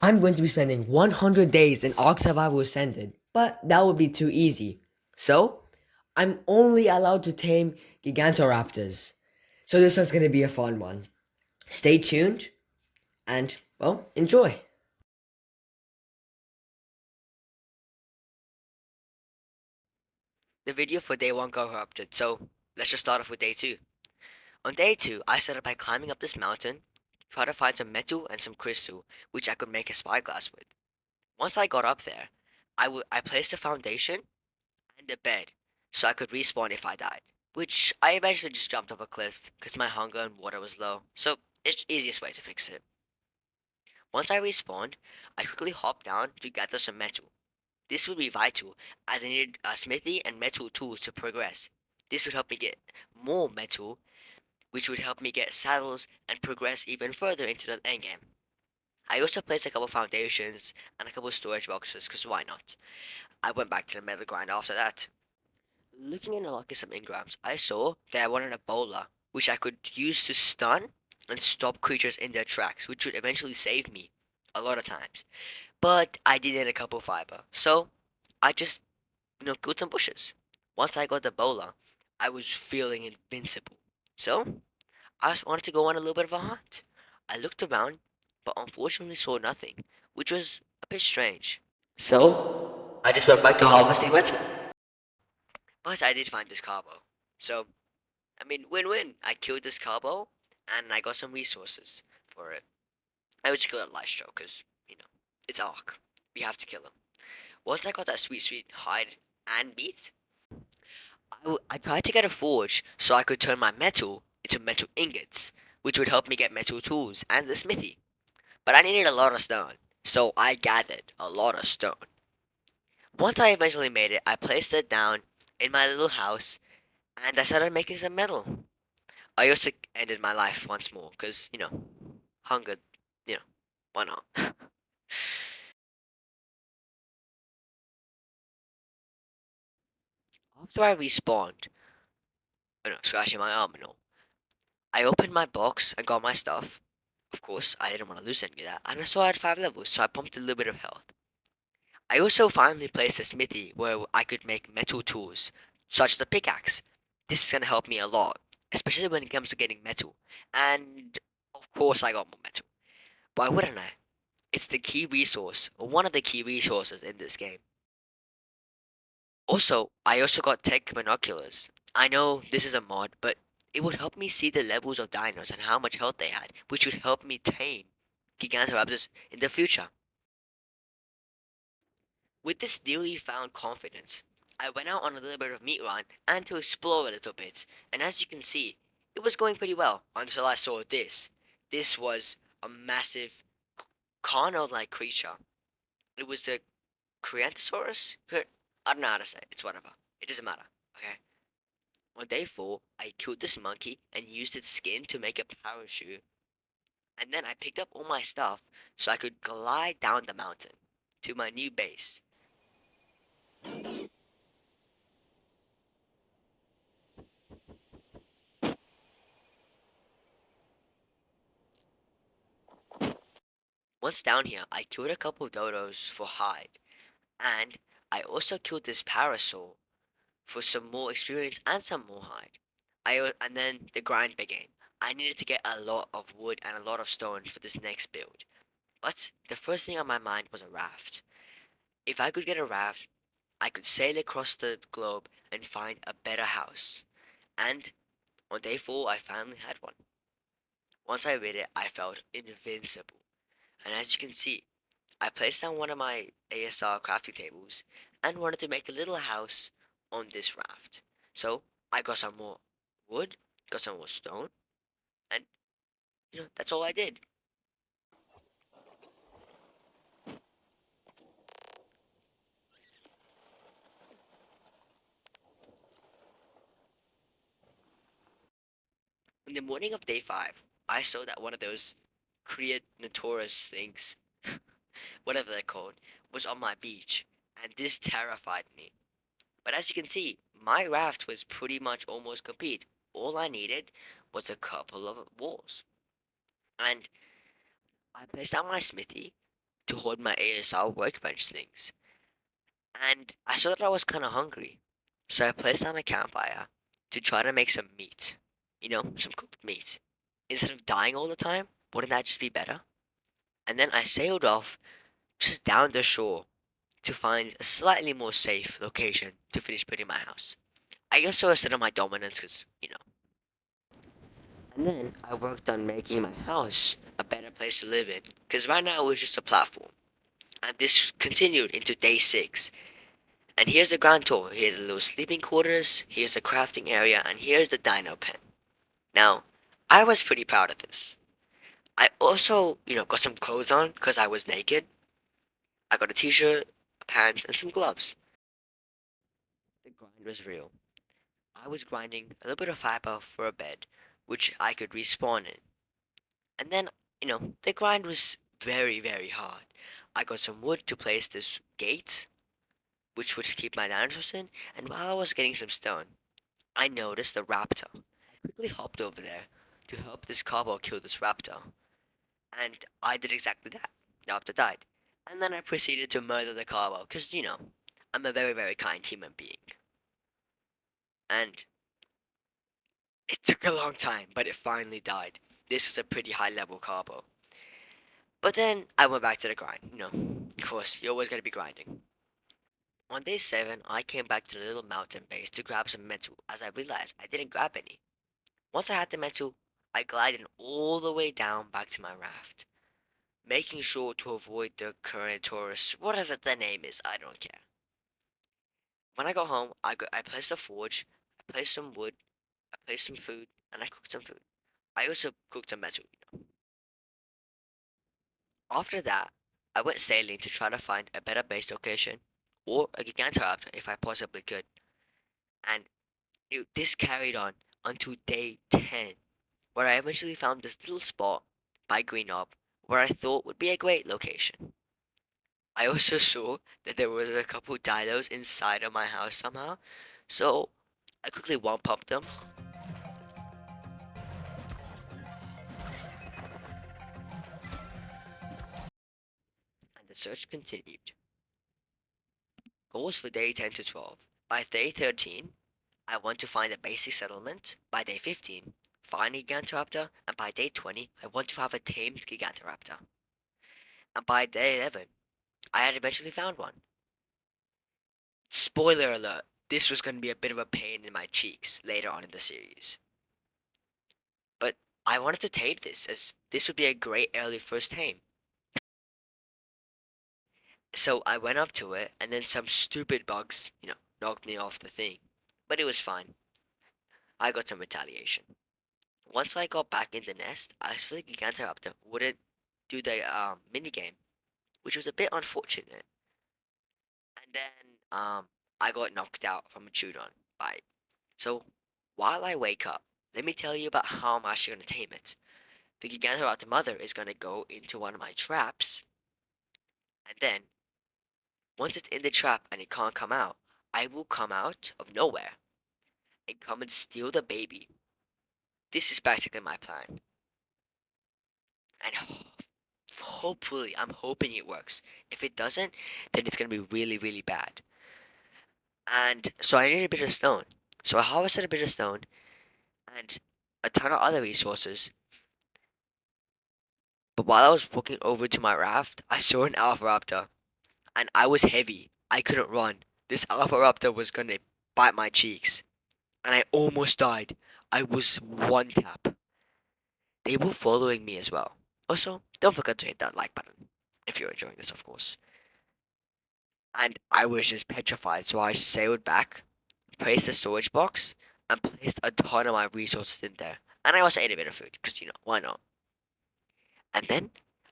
I'm going to be spending 100 days in Ark Survival Ascended, but that would be too easy. So, I'm only allowed to tame Gigantoraptors. So this one's going to be a fun one. Stay tuned and, well, enjoy. The video for day 1 got corrupted, so let's just start off with day 2. On day 2, I started by climbing up this mountain, try to find some metal and some crystal, which I could make a spyglass with. Once I got up there, I placed a foundation and a bed so I could respawn if I died, which I eventually just jumped off a cliff because my hunger and water was low, so it's the easiest way to fix it. Once I respawned, I quickly hopped down to gather some metal. This would be vital as I needed a smithy and metal tools to progress. This would help me get more metal, which would help me get saddles and progress even further into the endgame. I also placed a couple foundations and a couple storage boxes, because why not? I went back to the metal grind after that. Looking and unlocking some engrams, I saw that I wanted a bowler, which I could use to stun and stop creatures in their tracks, which would eventually save me a lot of times. But I did need a couple fiber, so I just, killed some bushes. Once I got the bowler, I was feeling invincible. So I just wanted to go on a little bit of a hunt. I looked around, but unfortunately saw nothing, which was a bit strange. So I just went back to harvesting metal. But I did find this carbo. So, I mean, win-win. I killed this carbo, and I got some resources for it. I would just kill it last stroke, because, it's Ark. We have to kill him. Once I got that sweet, sweet hide and meat, I tried to get a forge so I could turn my metal into metal ingots, which would help me get metal tools and the smithy. But I needed a lot of stone, so I gathered a lot of stone. Once I eventually made it, I placed it down in my little house, and I started making some metal. I also ended my life once more, because, hunger, you know, why not? After I respawned, scratching my arm and all, I opened my box and got my stuff. Of course, I didn't want to lose any of that, and I saw I had 5 levels, so I pumped a little bit of health. I also finally placed a smithy where I could make metal tools, such as a pickaxe. This is gonna help me a lot, especially when it comes to getting metal. And of course I got more metal. Why wouldn't I? It's the key resource, or one of the key resources in this game. Also, I also got tech binoculars. I know this is a mod, but it would help me see the levels of dinos and how much health they had, which would help me tame Gigantoraptors in the future. With this newly found confidence, I went out on a little bit of meat run and to explore a little bit, and as you can see, it was going pretty well until I saw this. This was a massive Carno-like creature. It was the Creantosaurus? I don't know how to say it. It's whatever. It doesn't matter. Okay. On day 4, I killed this monkey and used its skin to make a parachute. And then I picked up all my stuff so I could glide down the mountain to my new base. Once down here, I killed a couple of dodos for hide, and I also killed this parasaur for some more experience and some more hide. And then the grind began. I needed to get a lot of wood and a lot of stone for this next build. But the first thing on my mind was a raft. If I could get a raft, I could sail across the globe and find a better house. And on day 4, I finally had one. Once I made it, I felt invincible. And as you can see, I placed down one of my ASA crafting tables and wanted to make a little house on this raft. So I got some more wood, got some more stone, and that's all I did. In the morning of day 5, I saw that one of those Creatosaurus things, whatever they're called, was on my beach, and this terrified me. But as you can see, my raft was pretty much almost complete. All I needed was a couple of walls. And I placed out my smithy, to hold my ASA workbench things. And I saw that I was kind of hungry. So I placed on a campfire to try to make some meat. Some cooked meat. Instead of dying all the time, wouldn't that just be better? And then I sailed off just down the shore to find a slightly more safe location to finish building my house. I also asserted my dominance because. And then I worked on making my house a better place to live in. Because right now it was just a platform. And this continued into day 6. And here's the grand tour. Here's the little sleeping quarters, here's the crafting area, and here's the dino pen. Now, I was pretty proud of this. I also got some clothes on because I was naked. I got a t-shirt, pants, and some gloves. The grind was real. I was grinding a little bit of fiber for a bed, which I could respawn in. And then the grind was very, very hard. I got some wood to place this gate, which would keep my dinosaurs in, and while I was getting some stone, I noticed a raptor. I quickly hopped over there to help this cowboy kill this raptor, and I did exactly that. The raptor died. And then I proceeded to murder the cowboy, because I'm a very, very kind human being. And it took a long time, but it finally died. This was a pretty high level cowboy. But then I went back to the grind. Of course, you're always going to be grinding. On day 7, I came back to the little mountain base to grab some metal as I realized I didn't grab any. Once I had the metal, I glided all the way down back to my raft, making sure to avoid the current tourists, whatever their name is, I don't care. When I got home, I placed a forge, I placed some wood, I placed some food, and I cooked some food. I also cooked some metal. After that, I went sailing to try to find a better base location, or a Gigantoraptor if I possibly could. And this carried on until day 10, where I eventually found this little spot by Green Knob where I thought would be a great location. I also saw that there was a couple dinos inside of my house somehow, so I quickly one-pumped them, and the search continued. Goals for day 10 to 12. By day 13, I want to find a basic settlement. By day 15, find a Gigantoraptor, and by day 20, I want to have a tamed Gigantoraptor. And by day 11, I had eventually found one. Spoiler alert, this was going to be a bit of a pain in my cheeks later on in the series. But I wanted to tame this, as this would be a great early first tame. So I went up to it, and then some stupid bugs knocked me off the thing. But it was fine. I got some retaliation. Once I got back in the nest, I saw the Gigantoraptor wouldn't do the minigame, which was a bit unfortunate. And then I got knocked out from a Chudon bite. So while I wake up, let me tell you about how I'm actually going to tame it. The Gigantoraptor mother is going to go into one of my traps, and then once it's in the trap and it can't come out, I will come out of nowhere and come and steal the baby. This is practically my plan. And hopefully, I'm hoping it works. If it doesn't, then it's going to be really, really bad. And so I need a bit of stone. So I harvested a bit of stone and a ton of other resources. But while I was walking over to my raft, I saw an alpha raptor. And I was heavy. I couldn't run. This alpha raptor was gonna bite my cheeks. And I almost died. I was one tap. They were following me as well. Also, don't forget to hit that like button. If you're enjoying this, of course. And I was just petrified, so I sailed back, placed a storage box, and placed a ton of my resources in there. And I also ate a bit of food, because why not? And then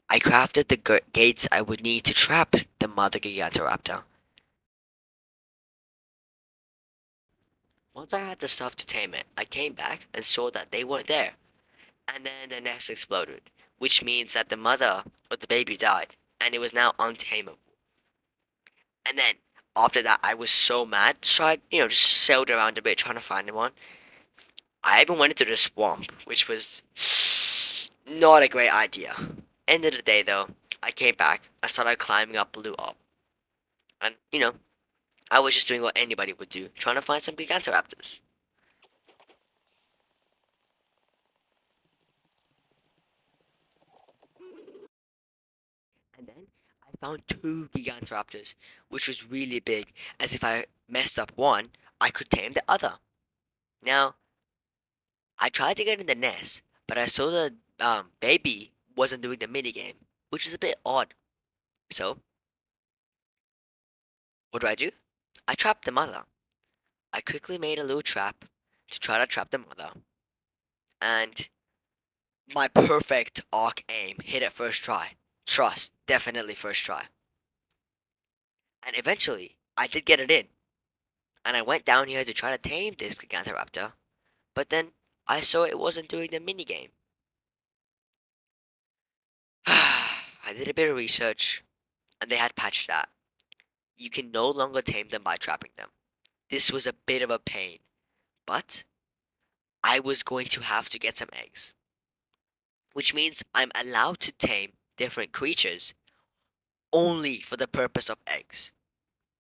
I crafted the gates I would need to trap the mother Gigantoraptor. Once I had the stuff to tame it, I came back and saw that they weren't there. And then the nest exploded, which means that the mother or the baby died, and it was now untamable. And then after that, I was so mad, so I just sailed around a bit trying to find one. I even went into the swamp, which was not a great idea. End of the day, though, I came back, I started climbing up Blue Up. And, I was just doing what anybody would do, trying to find some Gigantoraptors. And then I found two Gigantoraptors, which was really big, as if I messed up one, I could tame the other. Now, I tried to get in the nest, but I saw the baby wasn't doing the minigame, which is a bit odd. So, what do? I trapped the mother. I quickly made a little trap to try to trap the mother, and my perfect arc aim hit it first try. Trust, definitely first try. And eventually, I did get it in, and I went down here to try to tame this Gigantoraptor, but then I saw it wasn't doing the minigame. I did a bit of research, and they had patched that. You can no longer tame them by trapping them. This was a bit of a pain, but I was going to have to get some eggs, which means I'm allowed to tame different creatures only for the purpose of eggs.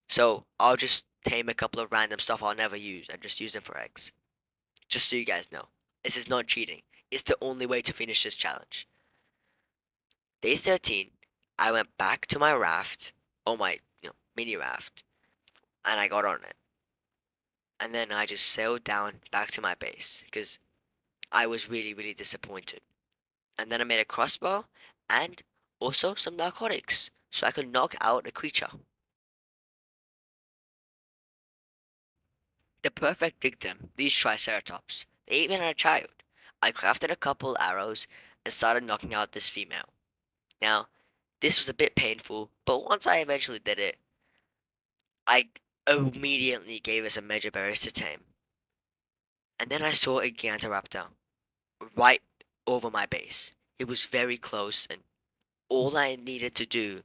So I'll just tame a couple of random stuff I'll never use and just use them for eggs. Just so you guys know, this is not cheating. It's the only way to finish this challenge. Day 13, I went back to my raft, or my mini raft, and I got on it. And then I just sailed down back to my base because I was really, really disappointed. And then I made a crossbow and also some narcotics so I could knock out a creature. The perfect victim, these Triceratops. They even had a child. I crafted a couple arrows and started knocking out this female. Now, this was a bit painful, but once I eventually did it, I immediately gave us some major berries to tame. And then I saw a Gigantoraptor right over my base. It was very close, and all I needed to do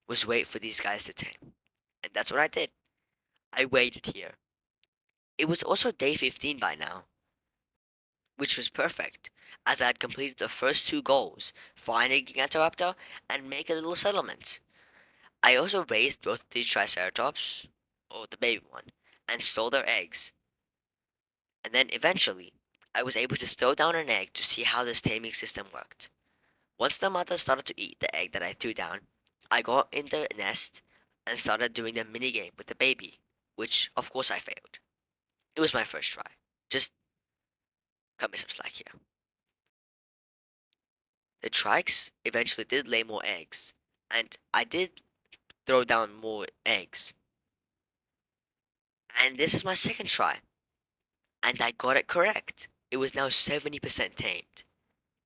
was wait for these guys to tame. And that's what I did. I waited here. It was also day 15 by now, which was perfect, as I had completed the first two goals, find a Gigantoraptor and make a little settlement. I also raised both these Triceratops, or the baby one, and stole their eggs. And then eventually, I was able to throw down an egg to see how this taming system worked. Once the mother started to eat the egg that I threw down, I got in the nest and started doing the minigame with the baby, which of course I failed. It was my first try. Just cut me some slack here. The trikes eventually did lay more eggs, and I did throw down more eggs. And this is my second try, and I got it correct. It was now 70% tamed.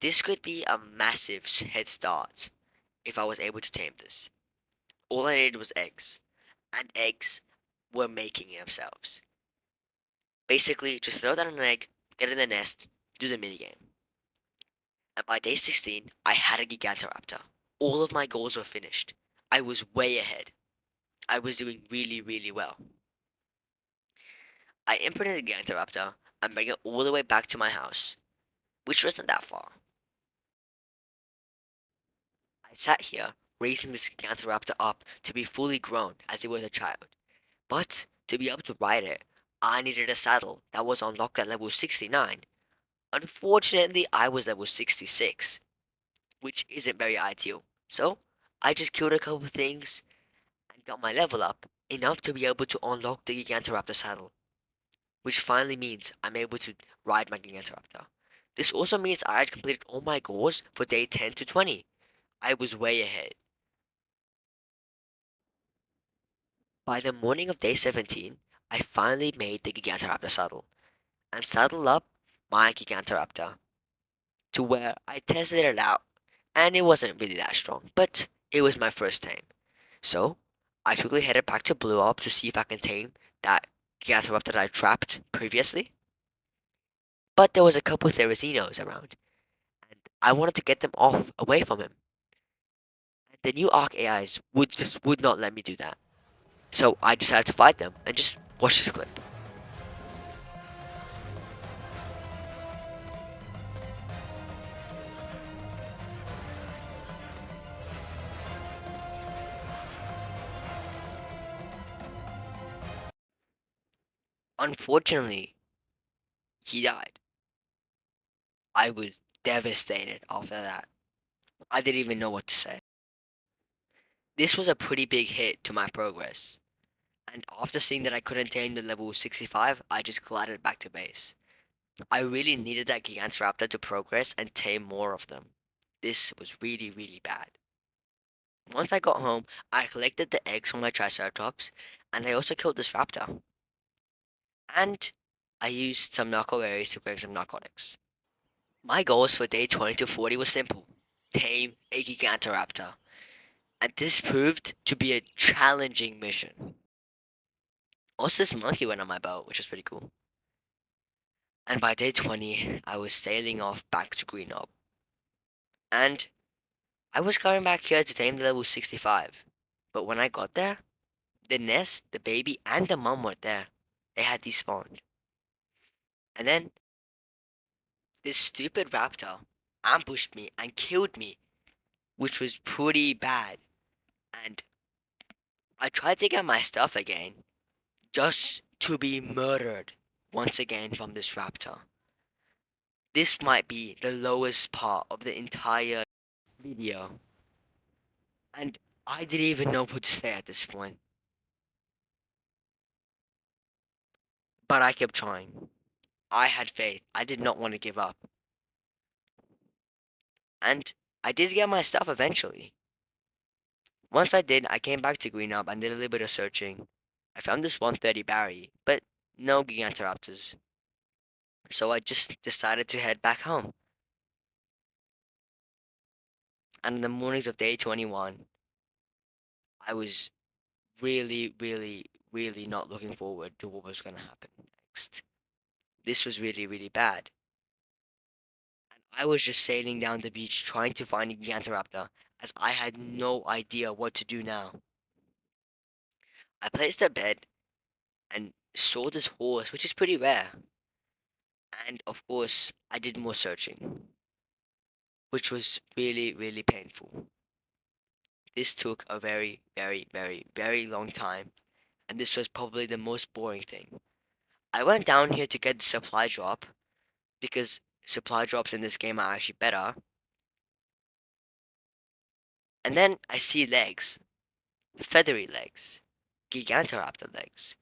This could be a massive head start if I was able to tame this. All I needed was eggs, and eggs were making themselves. Basically, just throw down an egg, get in the nest, do the minigame. And by day 16, I had a Gigantoraptor. All of my goals were finished. I was way ahead. I was doing really, really well. I imprinted the Gigantoraptor and bring it all the way back to my house, which wasn't that far. I sat here, raising this Gigantoraptor up to be fully grown as it was a child. But to be able to ride it, I needed a saddle that was unlocked at level 69. Unfortunately, I was level 66, which isn't very ideal. So, I just killed a couple things and got my level up enough to be able to unlock the Gigantoraptor saddle, which finally means I'm able to ride my Gigantoraptor. This also means I had completed all my goals for day 10 to 20. I was way ahead. By the morning of day 17, I finally made the Gigantoraptor saddle and saddled up my Gigantoraptor to where I tested it out, and it wasn't really that strong, but it was my first time. So I quickly headed back to Blue Up to see if I can tame that Gigantoraptor that I trapped previously. But there was a couple of Therazinos around, and I wanted to get them off away from him. And the new Arc AIs would not let me do that. So I decided to fight them and just watch this clip. Unfortunately, he died. I was devastated after that. I didn't even know what to say. This was a pretty big hit to my progress, and after seeing that I couldn't tame the level 65, I just glided back to base. I really needed that Gigantoraptor to progress and tame more of them. This was really, really bad. Once I got home, I collected the eggs from my Triceratops, and I also killed this raptor. And I used some narco berries to bring some narcotics. My goals for day 20 to 40 was simple: tame a Gigantoraptor. And this proved to be a challenging mission. Also, this monkey went on my boat, which was pretty cool. And by day 20, I was sailing off back to Grenoble. And I was coming back here to tame the level 65. But when I got there, the nest, the baby, and the mom weren't there. They had despawned. And then this stupid raptor ambushed me and killed me, which was pretty bad. And I tried to get my stuff again, just to be murdered once again from this raptor. This might be the lowest part of the entire video, and I didn't even know what to say at this point. But I kept trying. I had faith. I did not want to give up. And I did get my stuff eventually. Once I did, I came back to Greenup and did a little bit of searching. I found this 130 Barry, but no Gigantoraptors. So I just decided to head back home. And in the mornings of day 21, I was really, really, really not looking forward to what was going to happen next. This was really, really bad. And I was just sailing down the beach trying to find a Gigantoraptor, as I had no idea what to do now. I placed a bed and saw this horse, which is pretty rare. And of course, I did more searching, which was really, really painful. This took a very, very, very, very long time, and this was probably the most boring thing. I went down here to get the supply drop, because supply drops in this game are actually better. And then I see legs, feathery legs, Gigantoraptor legs.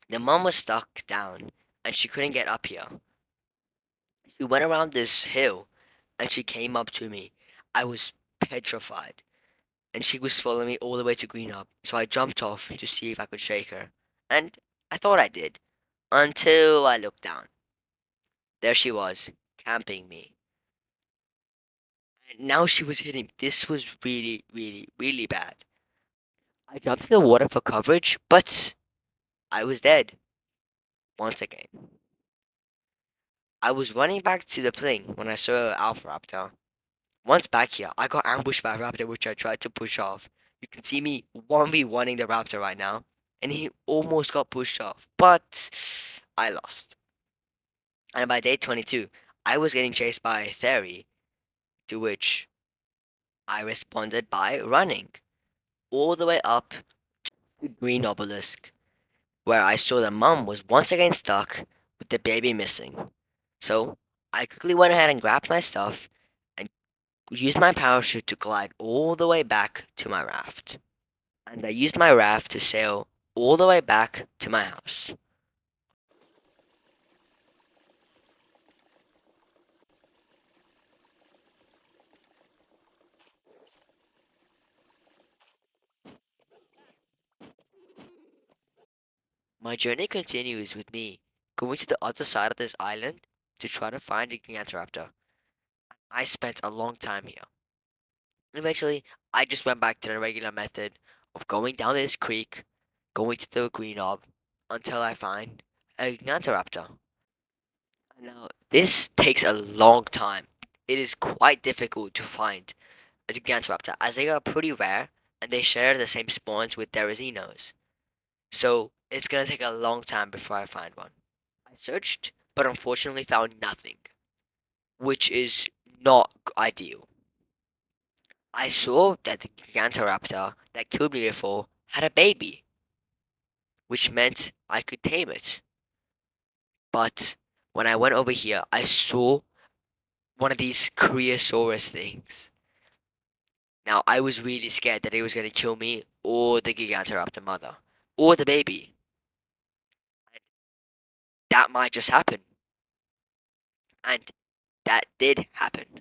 The mom was stuck down, and she couldn't get up here. She went around this hill, and she came up to me. I was petrified, and she was following me all the way to Greenup, so I jumped off to see if I could shake her. And I thought I did, until I looked down. There she was, camping me. And now she was hitting. This was really, really, really bad. I jumped in the water for coverage, but I was dead once again. I was running back to the plane when I saw Alpha Raptor. Once back here, I got ambushed by a raptor which I tried to push off. You can see me 1v1ing the raptor right now, and he almost got pushed off, but I lost. And by day 22, I was getting chased by a theory, to which I responded by running all the way up to Green Obelisk, where I saw the mum was once again stuck with the baby missing. So I quickly went ahead and grabbed my stuff and used my parachute to glide all the way back to my raft. And I used my raft to sail all the way back to my house. My journey continues with me going to the other side of this island to try to find a Gigantoraptor. I spent a long time here. Eventually, I just went back to the regular method of going down this creek, going to the green knob, until I find a Gigantoraptor. Now, this takes a long time. It is quite difficult to find a Gigantoraptor, as they are pretty rare and they share the same spawns with Derazinos. So, it's gonna take a long time before I find one. I searched, but unfortunately found nothing, which is not ideal. I saw that the Gigantoraptor that killed me before had a baby. which meant I could tame it. But when I went over here, I saw one of these Creosaurus things. Now, I was really scared that it was going to kill me or the Gigantoraptor mother or the baby. That might just happen. And that did happen.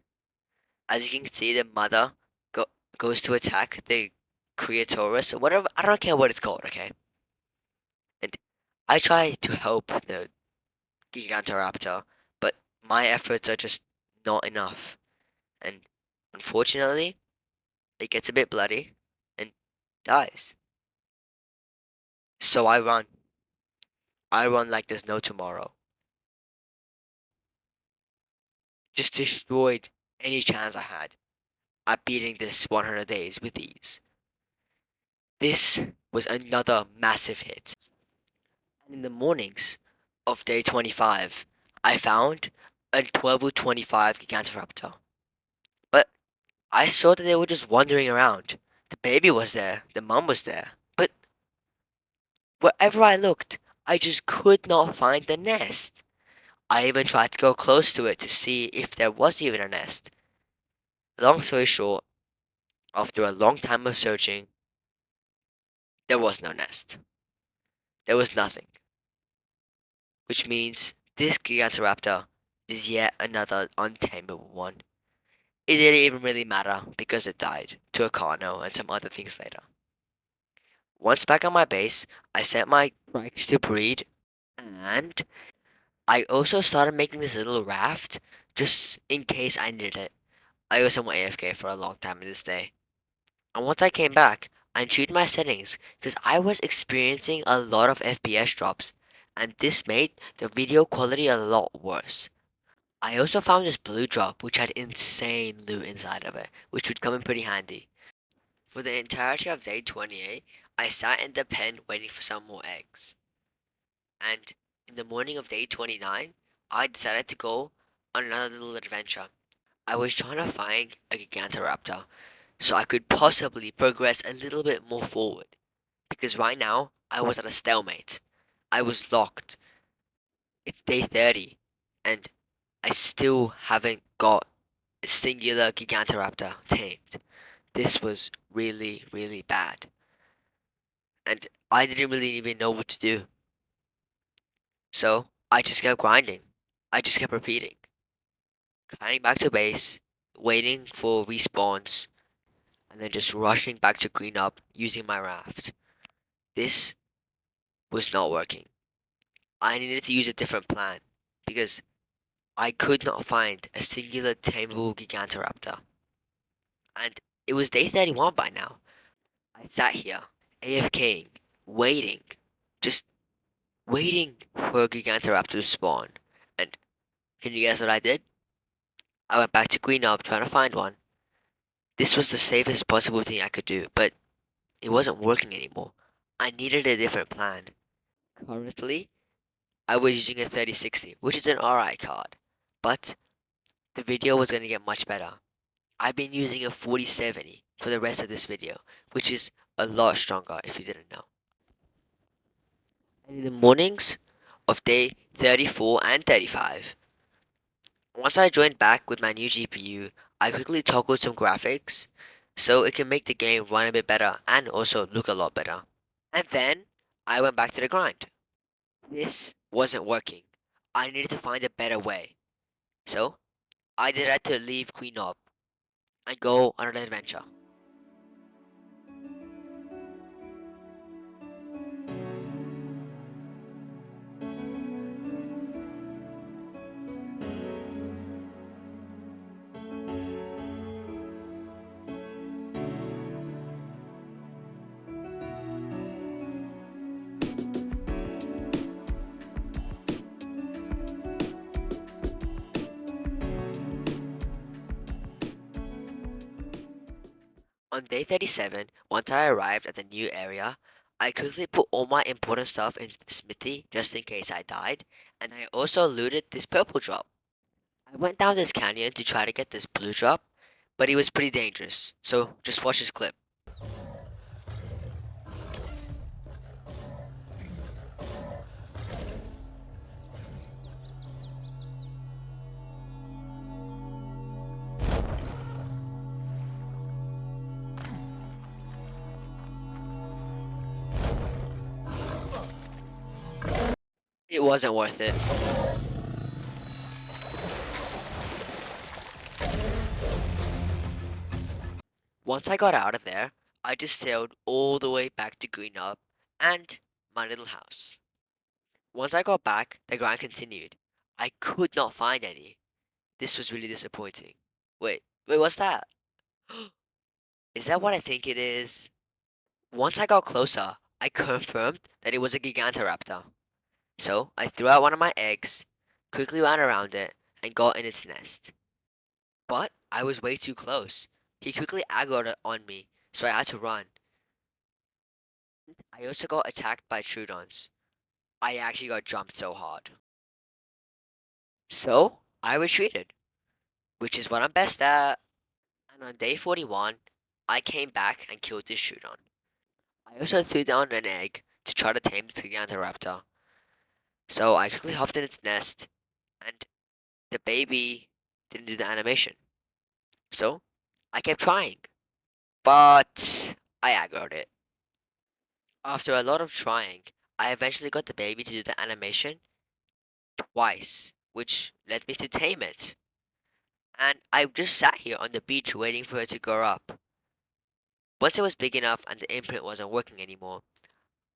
As you can see, the mother go, goes to attack the Creatorus or whatever. I don't care what it's called, okay? And I try to help the Gigantoraptor, but my efforts are just not enough. And unfortunately, it gets a bit bloody and dies. So I run. I run like there's no tomorrow. Just destroyed any chance I had at beating this 100 days with ease. This was another massive hit. And in the mornings of day 25, I found a 1225 Gigantoraptor. But I saw that they were just wandering around. The baby was there, the mum was there, but wherever I looked, I just could not find the nest. I even tried to go close to it to see if there was even a nest. Long story short, after a long time of searching, there was no nest. There was nothing. Which means this Gigantoraptor is yet another untamable one. It didn't even really matter because it died to a Carno and some other things later. Once back on my base, I sent my trikes to breed, and I also started making this little raft just in case I needed it. I was somewhat AFK for a long time in this day. And once I came back, I tuned my settings because I was experiencing a lot of FPS drops, and this made the video quality a lot worse. I also found this blue drop which had insane loot inside of it, which would come in pretty handy. For the entirety of day 28, I sat in the pen waiting for some more eggs. And in the morning of day 29, I decided to go on another little adventure. I was trying to find a Gigantoraptor so I could possibly progress a little bit more forward. Because right now, I was at a stalemate. I was locked. It's day 30, and I still haven't got a singular Gigantoraptor tamed. This was really, really bad. And I didn't really even know what to do. So I just kept grinding. I just kept repeating. Flying back to base, waiting for respawns, and then just rushing back to clean up using my raft. This was not working. I needed to use a different plan because I could not find a singular tameable Gigantoraptor. And it was day 31 by now. I sat here, AFKing, waiting, just waiting for a Gigantoraptor to spawn. And can you guess what I did? I went back to clean up trying to find one. This was the safest possible thing I could do, but it wasn't working anymore. I needed a different plan. Currently, I was using a 3060, which is an RI card, but the video was going to get much better. I've been using a 4070 for the rest of this video, which is a lot stronger if you didn't know. And in the mornings of day 34 and 35, once I joined back with my new GPU, I quickly toggled some graphics so it can make the game run a bit better and also look a lot better. And then I went back to the grind. This wasn't working. I needed to find a better way. So I decided to leave Queen Up and go on an adventure. On day 37, once I arrived at the new area, I quickly put all my important stuff into the smithy just in case I died, and I also looted this purple drop. I went down this canyon to try to get this blue drop, but it was pretty dangerous, so just watch this clip. wasn't worth it. Once I got out of there, I just sailed all the way back to Green Up and my little house. Once I got back, the grind continued. I could not find any. This was really disappointing. Wait, what's that? Is that what I think it is? Once I got closer, I confirmed that it was a Gigantoraptor. So I threw out one of my eggs, quickly ran around it, and got in its nest. But I was way too close. He quickly aggroed it on me, so I had to run. I also got attacked by Trudons. I actually got jumped so hard. So I retreated, which is what I'm best at. And on day 41, I came back and killed this Trudon. I also threw down an egg to try to tame the Gigantoraptor. So I quickly hopped in its nest, and the baby didn't do the animation. So I kept trying, but I aggroed it. After a lot of trying, I eventually got the baby to do the animation twice, which led me to tame it. And I just sat here on the beach waiting for it to grow up. Once it was big enough and the imprint wasn't working anymore,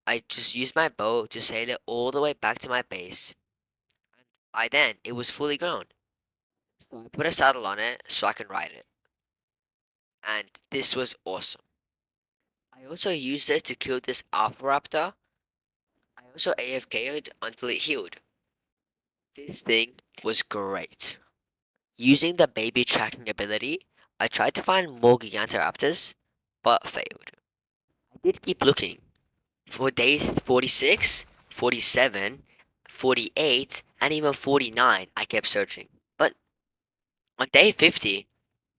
I just used my boat to sail it all the way back to my base. And by then, it was fully grown. So I put a saddle on it so I can ride it. And this was awesome. I also used it to kill this Alpha Raptor. I also AFK'd until it healed. This thing was great. Using the baby tracking ability, I tried to find more Gigantoraptors, but failed. I did keep looking. For day 46, 47, 48, and even 49, I kept searching. But on day 50,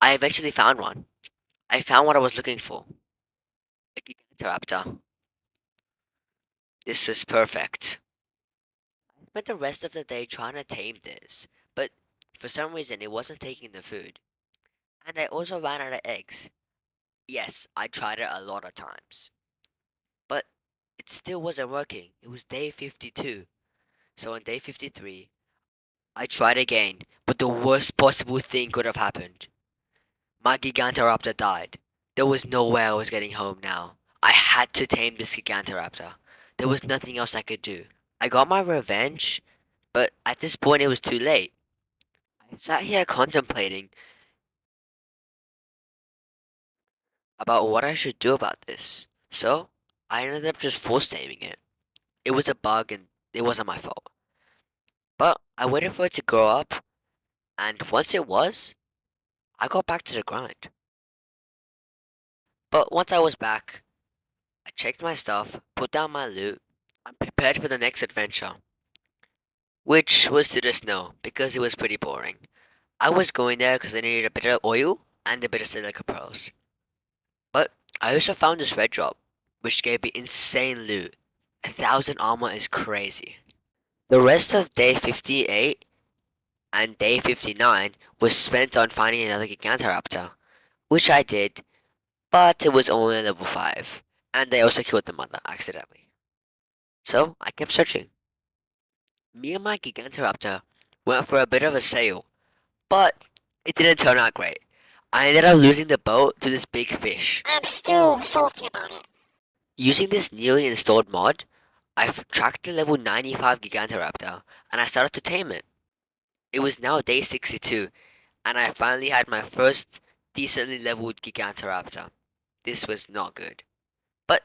I eventually found one. I found what I was looking for. A Gigantoraptor. This was perfect. I spent the rest of the day trying to tame this, but for some reason it wasn't taking the food. And I also ran out of eggs. Yes, I tried it a lot of times. But it still wasn't working. It was day 52. So on day 53, I tried again, but the worst possible thing could have happened. My Gigantoraptor died. There was no way I was getting home now. I had to tame this Gigantoraptor. There was nothing else I could do. I got my revenge, but at this point it was too late. I sat here contemplating about what I should do about this. So I ended up just force taming it. It was a bug and it wasn't my fault. But I waited for it to grow up, and once it was, I got back to the grind. But once I was back, I checked my stuff, put down my loot, and prepared for the next adventure, which was to the snow because it was pretty boring. I was going there because I needed a bit of oil and a bit of silica pearls. But I also found this red drop, which gave me insane loot. 1,000 armor is crazy. The rest of day 58 and day 59 was spent on finding another Gigantoraptor, which I did, but it was only a level 5, and I also killed the mother accidentally. So I kept searching. Me and my Gigantoraptor went for a bit of a sail, but it didn't turn out great. I ended up losing the boat to this big fish. I'm still salty about it. Using this newly installed mod, I tracked the level 95 Gigantoraptor, and I started to tame it. It was now day 62, and I finally had my first decently leveled Gigantoraptor. This was not good. But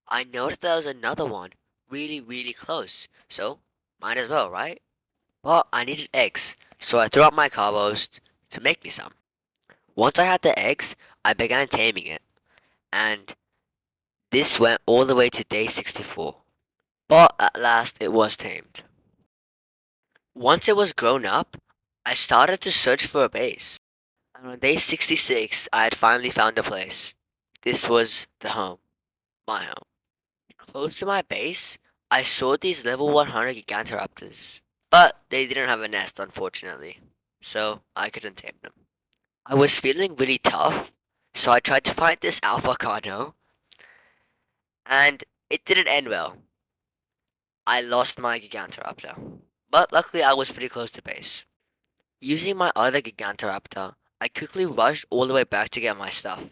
I noticed there was another one really close, so might as well, right? But I needed eggs, so I threw out my carbos to make me some. Once I had the eggs, I began taming it, and this went all the way to day 64. But at last it was tamed. Once it was grown up, I started to search for a base. And on day 66, I had finally found a place. This was the home. My home. Close to my base, I saw these level 100 Gigantoraptors. But they didn't have a nest, unfortunately. So I couldn't tame them. I was feeling really tough, so I tried to find this avocado. And it didn't end well. I lost my Gigantoraptor. but luckily I was pretty close to base. Using my other Gigantoraptor, I quickly rushed all the way back to get my stuff.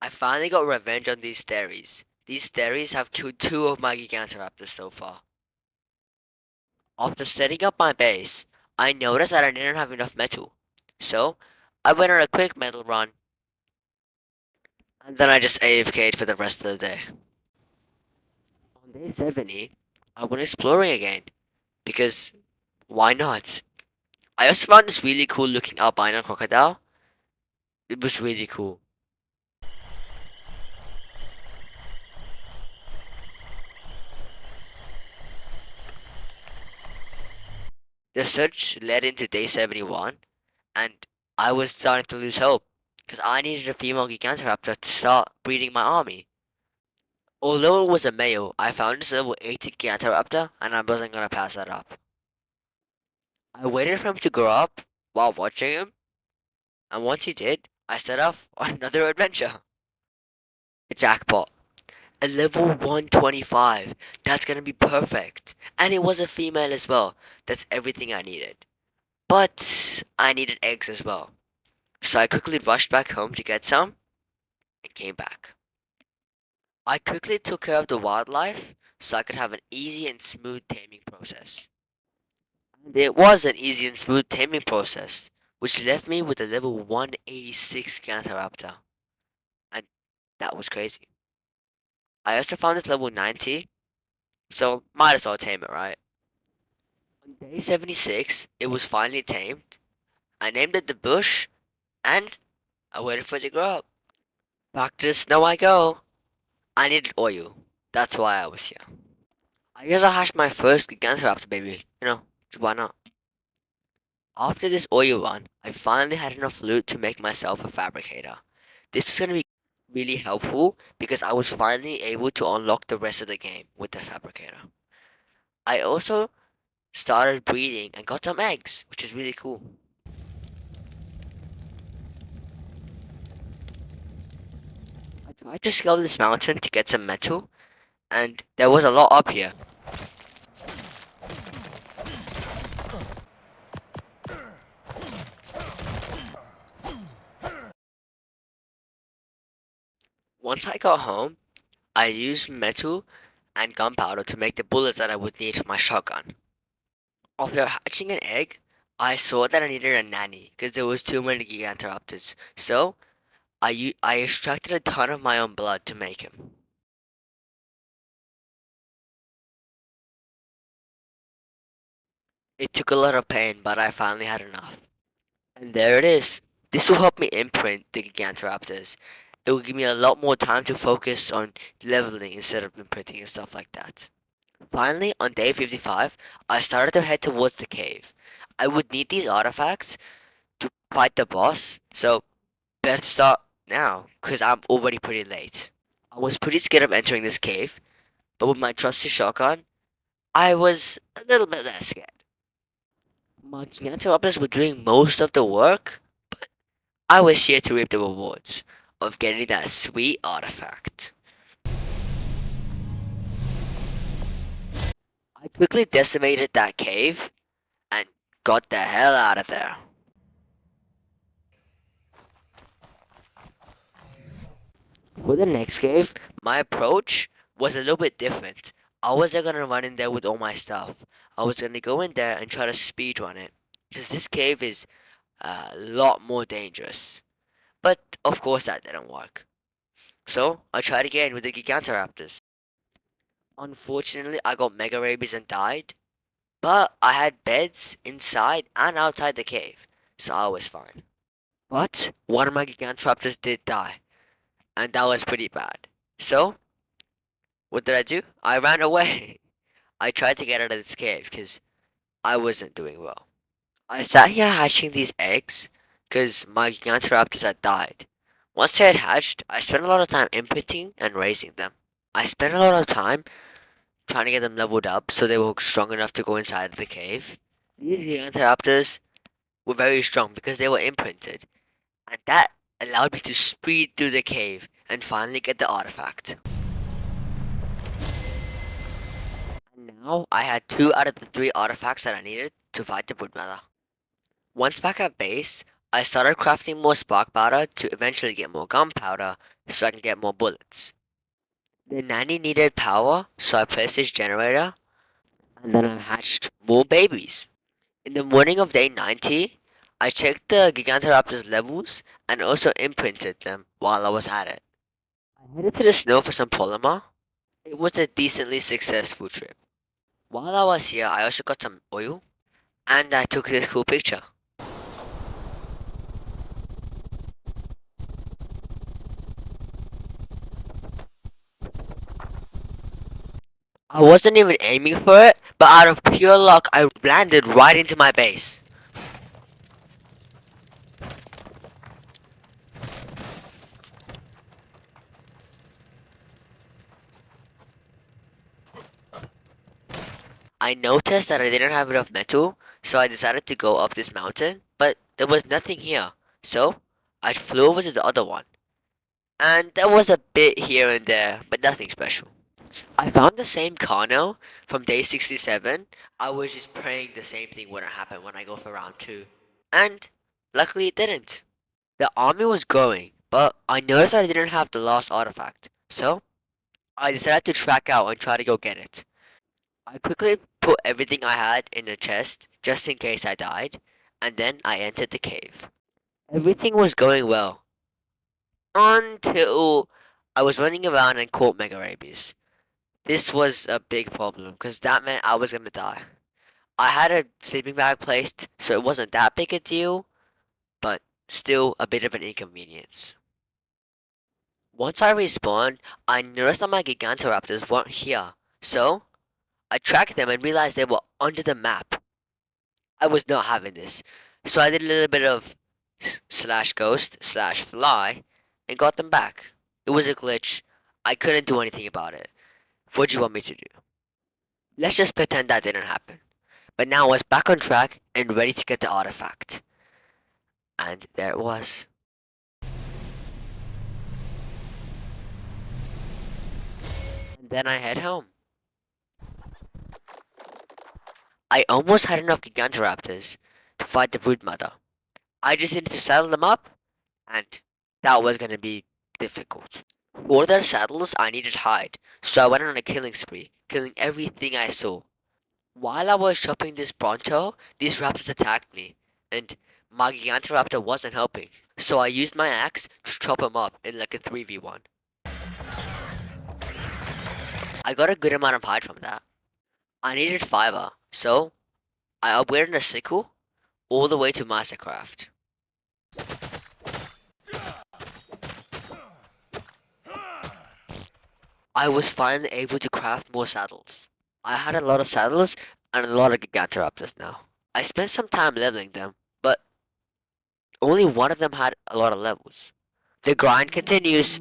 I finally got revenge on these theories. These theories have killed two of my Gigantoraptors so far. After setting up my base, I noticed that I didn't have enough metal. So, I went on a quick metal run, and then I just AFK'd for the rest of the day. On day 70, I went exploring again, because why not? I also found this really cool looking albino crocodile. It was really cool. The search led into day 71, and I was starting to lose hope, because I needed a female Gigantoraptor to start breeding my army. Although it was a male, I found this level 80 Gigantoraptor, and I wasn't gonna pass that up. I waited for him to grow up while watching him, and once he did, I set off on another adventure. The jackpot. A level 125. That's gonna be perfect. And it was a female as well. That's everything I needed. But I needed eggs as well. So I quickly rushed back home to get some and came back. I quickly took care of the wildlife so I could have an easy and smooth taming process. And it was an easy and smooth taming process, which left me with a level 186 Gigantoraptor. And that was crazy. I also found it level 90, so might as well tame it, right? On day 76, it was finally tamed. I named it the bush, and I waited for it to grow up. Back to the snow I go. I needed oil. That's why I was here. I guess I hatched my first Gigantoraptor baby. Why not? After this oil run, I finally had enough loot to make myself a fabricator. This was going to be really helpful because I was finally able to unlock the rest of the game with the fabricator. I also started breeding and got some eggs, which is really cool. I tried to scale this mountain to get some metal, and there was a lot up here. Once I got home, I used metal and gunpowder to make the bullets that I would need for my shotgun. After hatching an egg, I saw that I needed a nanny because there was too many Gigantoraptors. So I extracted a ton of my own blood to make him. It took a lot of pain, but I finally had enough. And there it is. This will help me imprint the Gigantoraptors. It will give me a lot more time to focus on leveling instead of imprinting and stuff like that. Finally, on day 55, I started to head towards the cave. I would need these artifacts to fight the boss, so better start now, because I'm already pretty late. I was pretty scared of entering this cave, but with my trusty shotgun, I was a little bit less scared. My Gigantoraptors were doing most of the work, but I was here to reap the rewards of getting that sweet artifact. I quickly decimated that cave and got the hell out of there. For the next cave, my approach was a little bit different. I wasn't gonna run in there with all my stuff. I was gonna go in there and try to speed run it. Because this cave is a lot more dangerous. But of course that didn't work. So I tried again with the Gigantoraptors. Unfortunately, I got mega rabies and died. But I had beds inside and outside the cave, so I was fine. But one of my Gigantoraptors did die, and that was pretty bad. So what did I do? I ran away. I tried to get out of this cave because I wasn't doing well. I sat here hatching these eggs because my Gigantoraptors had died. Once they had hatched, I spent a lot of time imprinting and raising them. I spent a lot of time trying to get them leveled up so they were strong enough to go inside the cave. These Gigantoraptors were very strong because they were imprinted, and that allowed me to speed through the cave and finally get the artifact. And Now I had 2 out of the 3 artifacts that I needed to fight the broodmother. Once back at base, I started crafting more spark powder to eventually get more gunpowder so I can get more bullets. The nanny needed power, so I placed this generator, and then I hatched more babies. In the morning of day 90, I checked the Gigantoraptors levels and also imprinted them while I was at it. I headed to the snow for some polymer. It was a decently successful trip. While I was here, I also got some oil, and I took this cool picture. I wasn't even aiming for it, but out of pure luck, I landed right into my base. I noticed that I didn't have enough metal, so I decided to go up this mountain, but there was nothing here. So, I flew over to the other one. And there was a bit here and there, but nothing special. I found the same Kano from day 67. I was just praying the same thing wouldn't happen when I go for round 2. And luckily it didn't. The army was growing, but I noticed I didn't have the last artifact. So, I decided to track out and try to go get it. I quickly put everything I had in a chest just in case I died, and then I entered the cave. Everything was going well until I was running around and caught mega rabies. This was a big problem because that meant I was gonna die. I had a sleeping bag placed, so it wasn't that big a deal, but still a bit of an inconvenience. Once I respawned, I noticed that my Gigantoraptors weren't here, so I tracked them and realized they were under the map. I was not having this, so I did a little bit of slash ghost slash fly and got them back. It was a glitch. I couldn't do anything about it. What do you want me to do? Let's just pretend that didn't happen. But now I was back on track and ready to get the artifact. And there it was. And then I head home. I almost had enough Gigantoraptors to fight the broodmother. I just needed to saddle them up, and that was gonna be difficult. For their saddles, I needed hide, so I went on a killing spree, killing everything I saw. While I was chopping this Bronto, these raptors attacked me, and my Gigantoraptor wasn't helping, so I used my axe to chop him up in like a 3v1. I got a good amount of hide from that. I needed fiber, so I upgraded a sickle all the way to Mastercraft. I was finally able to craft more saddles. I had a lot of saddles and a lot of Gigantoraptors now. I spent some time leveling them, but only one of them had a lot of levels. The grind continues.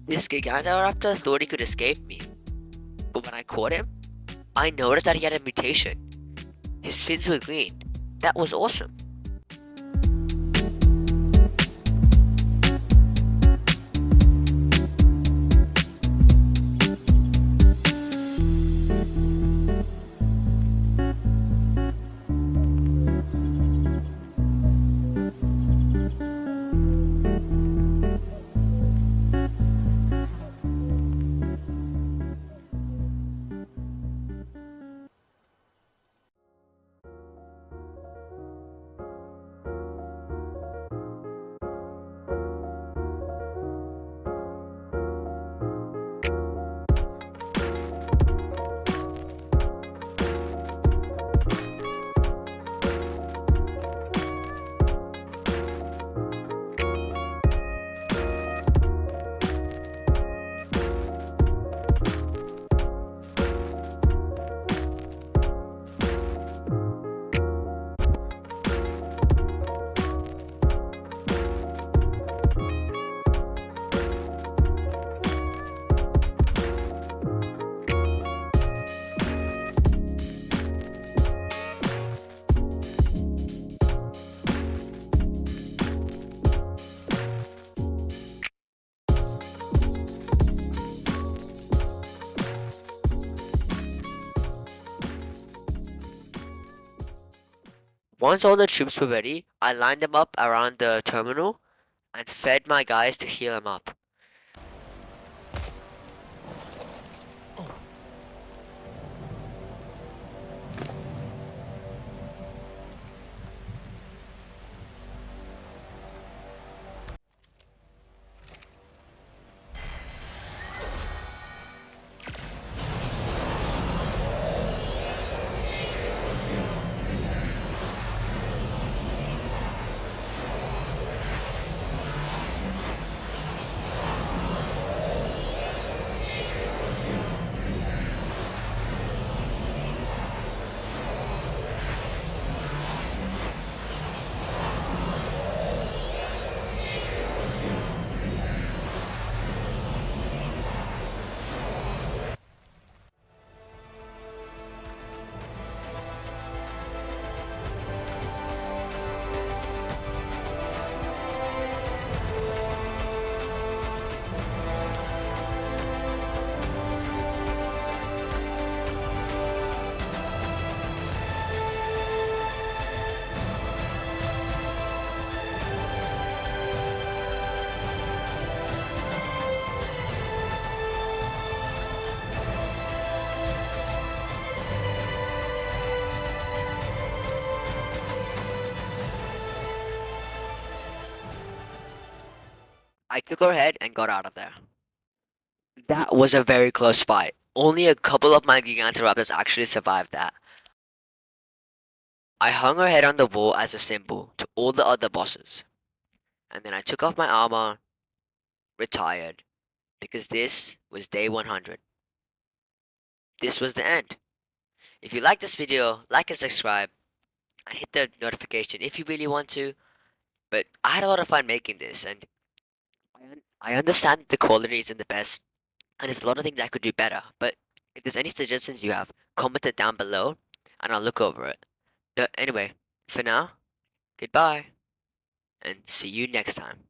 This Gigantoraptor thought he could escape me, but when I caught him, I noticed that he had a mutation. His fins were green. That was awesome. Once all the troops were ready, I lined them up around the terminal and fed my guys to heal them up. I took her head and got out of there. That was a very close fight. Only a couple of my Gigantoraptors actually survived that. I hung her head on the wall as a symbol to all the other bosses. And then I took off my armor, retired, because this was day 100. This was the end. If you like this video, like and subscribe, and hit the notification if you really want to. But I had a lot of fun making this, and I understand that the quality isn't the best, and there's a lot of things I could do better. But if there's any suggestions you have, comment it down below, and I'll look over it. But anyway, for now, goodbye, and see you next time.